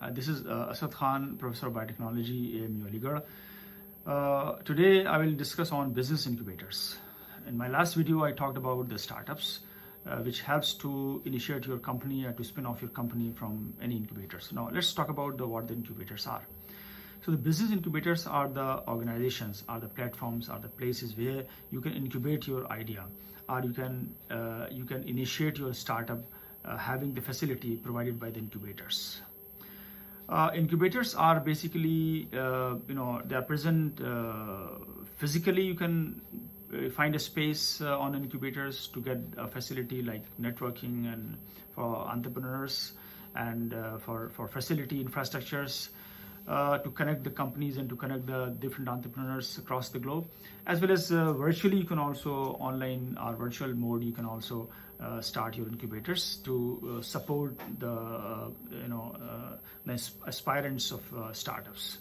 This is Asad Khan, Professor of Biotechnology, AMU Aligarh. Today I will discuss on business incubators. In my last video, I talked about the startups, which helps to initiate your company or to spin off your company from any incubators. Now let's talk about what the incubators are. So the business incubators are the organizations, are the platforms, are the places where you can incubate your idea, or you can initiate your startup having the facility provided by the incubators. Incubators are basically, they are present physically. You can find a space on incubators to get a facility like networking and for entrepreneurs and for facility infrastructures to connect the companies and to connect the different entrepreneurs across the globe, as well as virtually. You can also online or virtual mode, you can also start your incubators to support the aspirants of startups.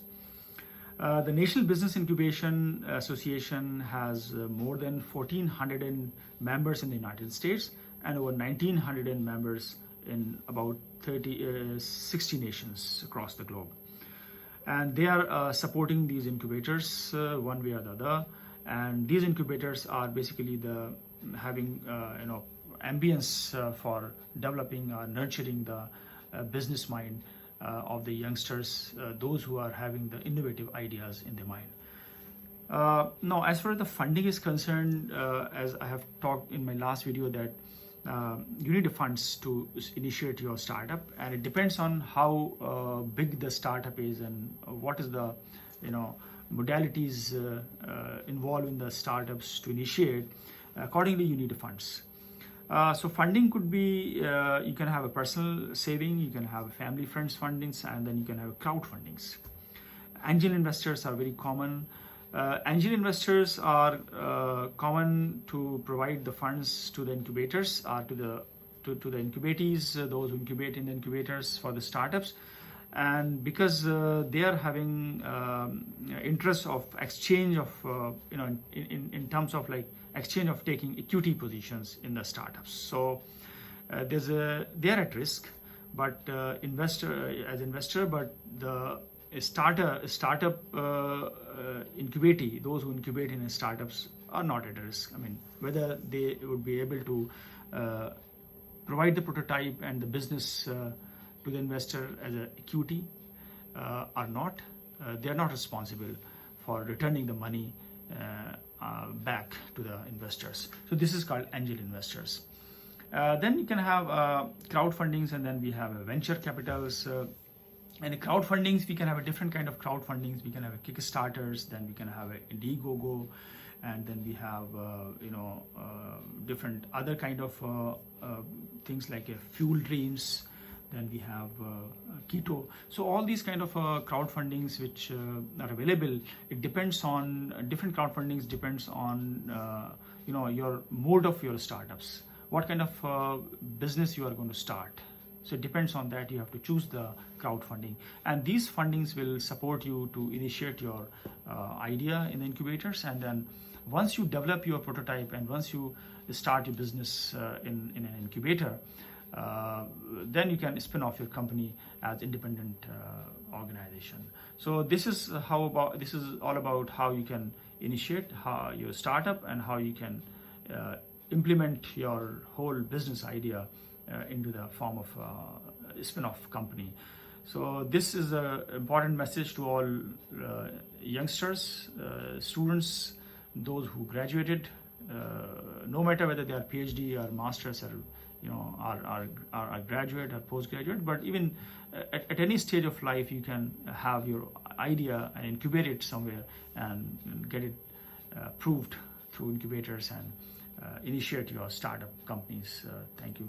The National Business Incubation Association has more than 1,400 members in the United States and over 1,900 members in about 60 nations across the globe. And they are supporting these incubators one way or the other. And these incubators are basically having ambience for developing or nurturing the business mind of the youngsters, those who are having the innovative ideas in their mind. Now, as far as the funding is concerned, as I have talked in my last video, that you need funds to initiate your startup, and it depends on how big the startup is and what is the modalities involved in the startups to initiate. Accordingly, you need funds. So funding could be, you can have a personal saving, you can have family friends fundings, and then you can have crowdfundings. Angel investors are very common. Angel investors are common to provide the funds to the incubators or to the incubatees, those who incubate in the incubators for the startups. And because they are having interest of exchange of in terms of like exchange of taking equity positions in the startups. So they are at risk, but investor, but the startup incubatee, those who incubate in startups are not at risk. I mean, whether they would be able to provide the prototype and the business to the investor as an equity or not, they are not responsible for returning the money back to the investors. So this is called angel investors. Then you can have crowdfundings, and then we have venture capitals. And crowdfundings, we can have a different kind of crowdfundings. We can have a Kickstarters, then we can have a Indiegogo, and then we have different other kind of things like a Fuel Dreams. Then we have Keto. So all these kind of crowdfundings which are available, it depends on different crowdfundings depends on your mode of your startups, what kind of business you are going to start. So it depends on that. You have to choose the crowdfunding, and these fundings will support you to initiate your idea in the incubators. And then once you develop your prototype and once you start your business in an incubator, then you can spin off your company as independent organization. So this is all about how you can initiate your startup and how you can implement your whole business idea into the form of a spin-off company. So this is an important message to all youngsters, students, those who graduated, no matter whether they are PhD or masters or are graduate or postgraduate, but even at any stage of life, you can have your idea and incubate it somewhere and get it proved through incubators and initiate your startup companies. Thank you.